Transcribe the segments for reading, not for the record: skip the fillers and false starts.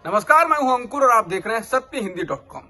नमस्कार, मैं हूं अंकुर और आप देख रहे हैं सत्यहिंदी.com।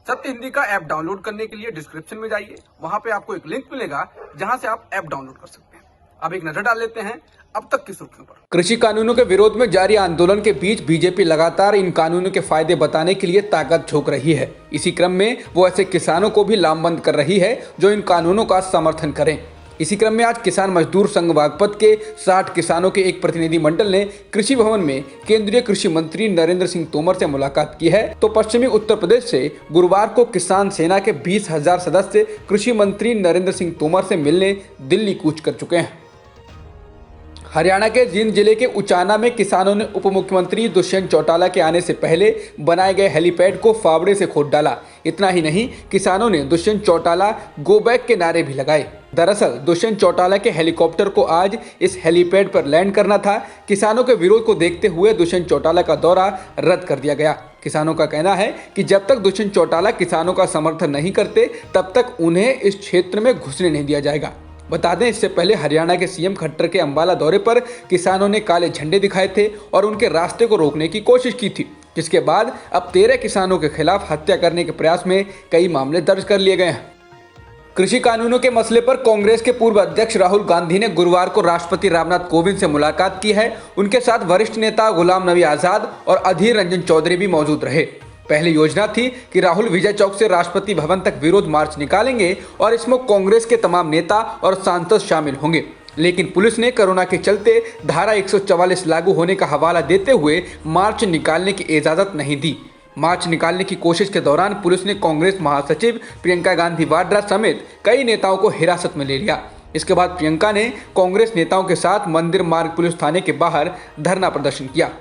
सत्य हिंदी का ऐप डाउनलोड करने के लिए डिस्क्रिप्शन में जाइए, वहां पे आपको एक लिंक मिलेगा जहां से आप ऐप डाउनलोड कर सकते हैं। अब एक नजर डाल लेते हैं अब तक की सुर्खियों पर। कृषि कानूनों के विरोध में जारी आंदोलन के बीच बीजेपी लगातार इन कानूनों के फायदे बताने के लिए ताकत झोंक रही है। इसी क्रम में वो ऐसे किसानों को भी लामबंद कर रही है जो इन कानूनों का समर्थन करें। इसी क्रम में आज किसान मजदूर संघ बागपत के 60 किसानों के एक प्रतिनिधि मंडल ने कृषि भवन में केंद्रीय कृषि मंत्री नरेंद्र सिंह तोमर से मुलाकात की है। तो पश्चिमी उत्तर प्रदेश से गुरुवार को किसान सेना के 20,000 सदस्य कृषि मंत्री नरेंद्र सिंह तोमर से मिलने दिल्ली कूच कर चुके हैं। हरियाणा के जींद जिले के उचाना में किसानों ने उप मुख्यमंत्री दुष्यंत चौटाला के आने से पहले बनाए गए हेलीपैड को फावड़े से खोद डाला। इतना ही नहीं, किसानों ने दुष्यंत चौटाला गो बैक के नारे भी लगाए। दरअसल दुष्यंत चौटाला के हेलीकॉप्टर को आज इस हेलीपैड पर लैंड करना था। किसानों के विरोध को देखते हुए दुष्यंत चौटाला का दौरा रद्द कर दिया गया। किसानों का कहना है कि जब तक दुष्यंत चौटाला किसानों का समर्थन नहीं करते तब तक उन्हें इस क्षेत्र में घुसने नहीं दिया जाएगा। बता दें, इससे पहले हरियाणा के सीएम खट्टर के अंबाला दौरे पर किसानों ने काले झंडे दिखाए थे और उनके रास्ते को रोकने की कोशिश की थी, जिसके बाद अब 13 किसानों के खिलाफ हत्या करने के प्रयास में कई मामले दर्ज कर लिए गए हैं। कृषि कानूनों के मसले पर कांग्रेस के पूर्व अध्यक्ष राहुल गांधी ने गुरुवार को राष्ट्रपति रामनाथ कोविंद से मुलाकात की है। उनके साथ वरिष्ठ नेता गुलाम नबी आजाद और अधीर रंजन चौधरी भी मौजूद रहे। पहले योजना थी कि राहुल विजय चौक से राष्ट्रपति भवन तक विरोध मार्च निकालेंगे और इसमें कांग्रेस के तमाम नेता और सांसद शामिल होंगे, लेकिन पुलिस ने कोरोना के चलते धारा 144 लागू होने का हवाला देते हुए मार्च निकालने की इजाजत नहीं दी। मार्च निकालने की कोशिश के दौरान पुलिस ने कांग्रेस महासचिव प्रियंका गांधी वाड्रा समेत कई नेताओं को हिरासत में ले लिया। इसके बाद प्रियंका ने कांग्रेस नेताओं के साथ मंदिर मार्ग पुलिस थाने के बाहर धरना प्रदर्शन किया।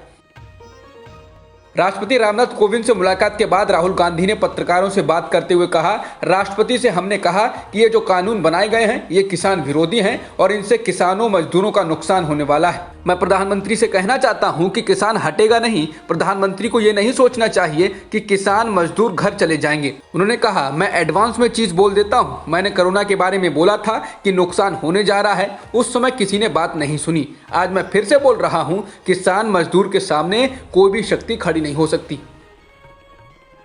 राष्ट्रपति रामनाथ कोविंद से मुलाकात के बाद राहुल गांधी ने पत्रकारों से बात करते हुए कहा, राष्ट्रपति से हमने कहा कि ये जो कानून बनाए गए हैं ये किसान विरोधी हैं और इनसे किसानों मजदूरों का नुकसान होने वाला है। मैं प्रधानमंत्री से कहना चाहता हूं कि किसान हटेगा नहीं। प्रधानमंत्री को ये नहीं सोचना चाहिए कि किसान मजदूर घर चले जाएंगे। उन्होंने कहा, मैं एडवांस में चीज बोल देता हूं। मैंने कोरोना के बारे में बोला था कि नुकसान होने जा रहा है, उस समय किसी ने बात नहीं सुनी। आज मैं फिर से बोल रहा हूं, किसान मजदूर के सामने कोई भी शक्ति खड़ी नहीं हो सकती।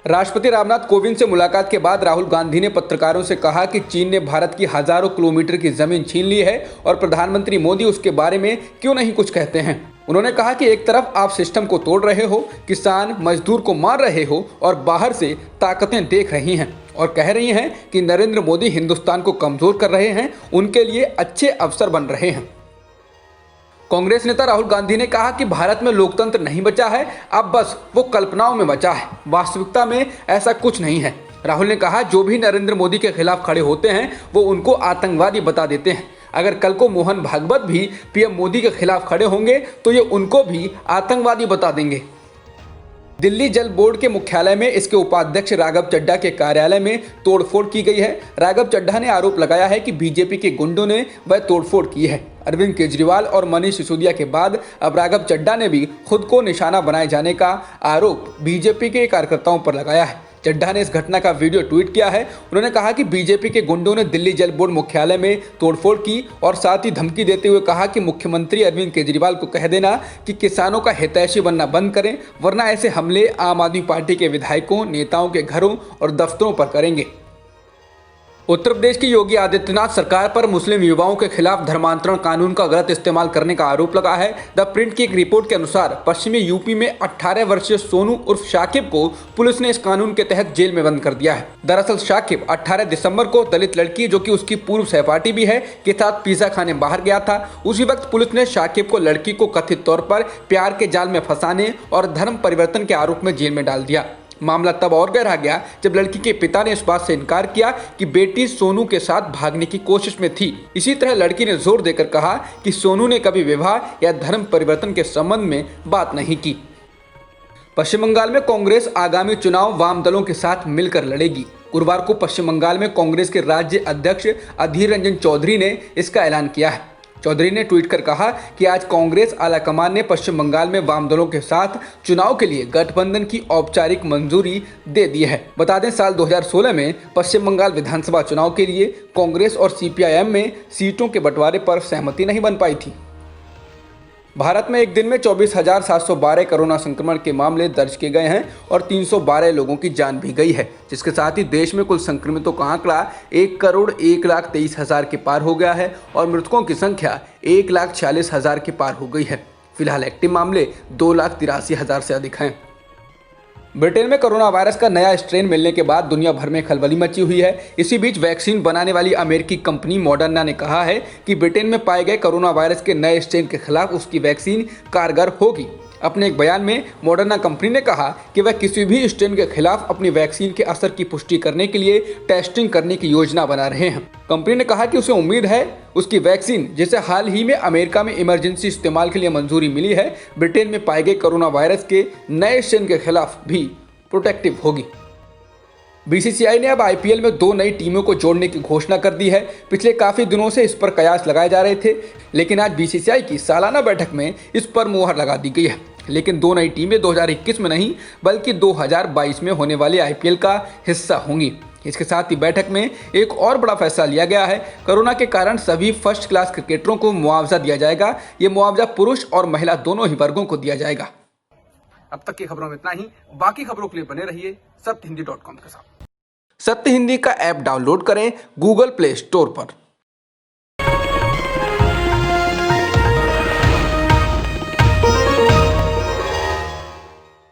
राष्ट्रपति रामनाथ कोविंद से मुलाकात के बाद राहुल गांधी ने पत्रकारों से कहा कि चीन ने भारत की हजारों किलोमीटर की जमीन छीन ली है और प्रधानमंत्री मोदी उसके बारे में क्यों नहीं कुछ कहते हैं। उन्होंने कहा कि एक तरफ आप सिस्टम को तोड़ रहे हो, किसान मजदूर को मार रहे हो और बाहर से ताकतें देख रही हैं और कह रही हैं कि नरेंद्र मोदी हिंदुस्तान को कमजोर कर रहे हैं, उनके लिए अच्छे अवसर बन रहे हैं। कांग्रेस नेता राहुल गांधी ने कहा कि भारत में लोकतंत्र नहीं बचा है, अब बस वो कल्पनाओं में बचा है, वास्तविकता में ऐसा कुछ नहीं है। राहुल ने कहा, जो भी नरेंद्र मोदी के खिलाफ खड़े होते हैं वो उनको आतंकवादी बता देते हैं। अगर कल को मोहन भागवत भी पीएम मोदी के खिलाफ खड़े होंगे तो ये उनको भी आतंकवादी बता देंगे। दिल्ली जल बोर्ड के मुख्यालय में इसके उपाध्यक्ष राघव चड्ढा के कार्यालय में तोड़फोड़ की गई है। राघव चड्ढा ने आरोप लगाया है कि बीजेपी के गुंडों ने वह तोड़फोड़ की है। अरविंद केजरीवाल और मनीष सिसोदिया के बाद अब राघव चड्ढा ने भी खुद को निशाना बनाए जाने का आरोप बीजेपी के कार्यकर्ताओं पर लगाया है। चड्ढा ने इस घटना का वीडियो ट्वीट किया है। उन्होंने कहा कि बीजेपी के गुंडों ने दिल्ली जल बोर्ड मुख्यालय में तोड़फोड़ की और साथ ही धमकी देते हुए कहा कि मुख्यमंत्री अरविंद केजरीवाल को कह देना कि किसानों का हितैषी बनना बंद करें, वरना ऐसे हमले आम आदमी पार्टी के विधायकों, नेताओं के घरों और दफ्तरों पर करेंगे। उत्तर प्रदेश की योगी आदित्यनाथ सरकार पर मुस्लिम युवाओं के खिलाफ धर्मांतरण कानून का गलत इस्तेमाल करने का आरोप लगा है। द प्रिंट की एक रिपोर्ट के अनुसार पश्चिमी यूपी में 18 वर्षीय सोनू उर्फ शाकिब को पुलिस ने इस कानून के तहत जेल में बंद कर दिया है। दरअसल शाकिब 18 दिसंबर को दलित लड़की, जो कि उसकी पूर्व सहपाठी भी है, के साथ पिज्जा खाने बाहर गया था। उसी वक्त पुलिस ने शाकिब को लड़की को कथित तौर पर प्यार के जाल में फंसाने और धर्म परिवर्तन के आरोप में जेल में डाल दिया। मामला तब और गहरा गया जब लड़की के पिता ने इस बात से इनकार किया कि बेटी सोनू के साथ भागने की कोशिश में थी। इसी तरह लड़की ने जोर देकर कहा कि सोनू ने कभी विवाह या धर्म परिवर्तन के संबंध में बात नहीं की। पश्चिम बंगाल में कांग्रेस आगामी चुनाव वाम दलों के साथ मिलकर लड़ेगी। गुरुवार को पश्चिम बंगाल में कांग्रेस के राज्य अध्यक्ष अधीर रंजन चौधरी ने इसका ऐलान किया है। चौधरी ने ट्वीट कर कहा कि आज कांग्रेस आलाकमान ने पश्चिम बंगाल में वाम दलों के साथ चुनाव के लिए गठबंधन की औपचारिक मंजूरी दे दी है। बता दें, साल 2016 में पश्चिम बंगाल विधानसभा चुनाव के लिए कांग्रेस और सीपीआईएम में सीटों के बंटवारे पर सहमति नहीं बन पाई थी। भारत में एक दिन में 24,712 कोरोना संक्रमण के मामले दर्ज किए गए हैं और 312 लोगों की जान भी गई है, जिसके साथ ही देश में कुल संक्रमितों का आंकड़ा 1,01,23,000 के पार हो गया है और मृतकों की संख्या 1,46,000 के पार हो गई है। फिलहाल एक्टिव मामले 2,83,000 से अधिक हैं। ब्रिटेन में कोरोना वायरस का नया स्ट्रेन मिलने के बाद दुनिया भर में खलबली मची हुई है। इसी बीच वैक्सीन बनाने वाली अमेरिकी कंपनी मॉडर्ना ने कहा है कि ब्रिटेन में पाए गए कोरोना वायरस के नए स्ट्रेन के खिलाफ उसकी वैक्सीन कारगर होगी। अपने एक बयान में मॉडर्ना कंपनी ने कहा कि वह किसी भी स्ट्रेन के खिलाफ अपनी वैक्सीन के असर की पुष्टि करने के लिए टेस्टिंग करने की योजना बना रहे हैं। कंपनी ने कहा कि उसे उम्मीद है उसकी वैक्सीन, जिसे हाल ही में अमेरिका में इमरजेंसी इस्तेमाल के लिए मंजूरी मिली है, ब्रिटेन में पाए गए कोरोना वायरस के नए स्ट्रेन के खिलाफ भी प्रोटेक्टिव होगी। बीसीसीआई ने अब आईपीएल में 2 नई टीमों को जोड़ने की घोषणा कर दी है। पिछले काफी दिनों से इस पर कयास लगाए जा रहे थे, लेकिन आज बीसीसीआई की सालाना बैठक में इस पर मुहर लगा दी गई है। लेकिन 2 नई टीमें 2021 में नहीं बल्कि 2022 में होने वाले आईपीएल का हिस्सा होंगी। इसके साथ ही बैठक में एक और बड़ा फैसला लिया गया है। कोरोना के कारण सभी फर्स्ट क्लास क्रिकेटरों को मुआवजा दिया जाएगा। ये मुआवजा पुरुष और महिला दोनों ही वर्गों को दिया जाएगा। अब तक की खबरों में इतना ही। बाकी खबरों के लिए बने रहिए सत्यहिंदी.com के साथ। सत्य हिंदी का ऐप डाउनलोड करें गूगल प्ले स्टोर पर।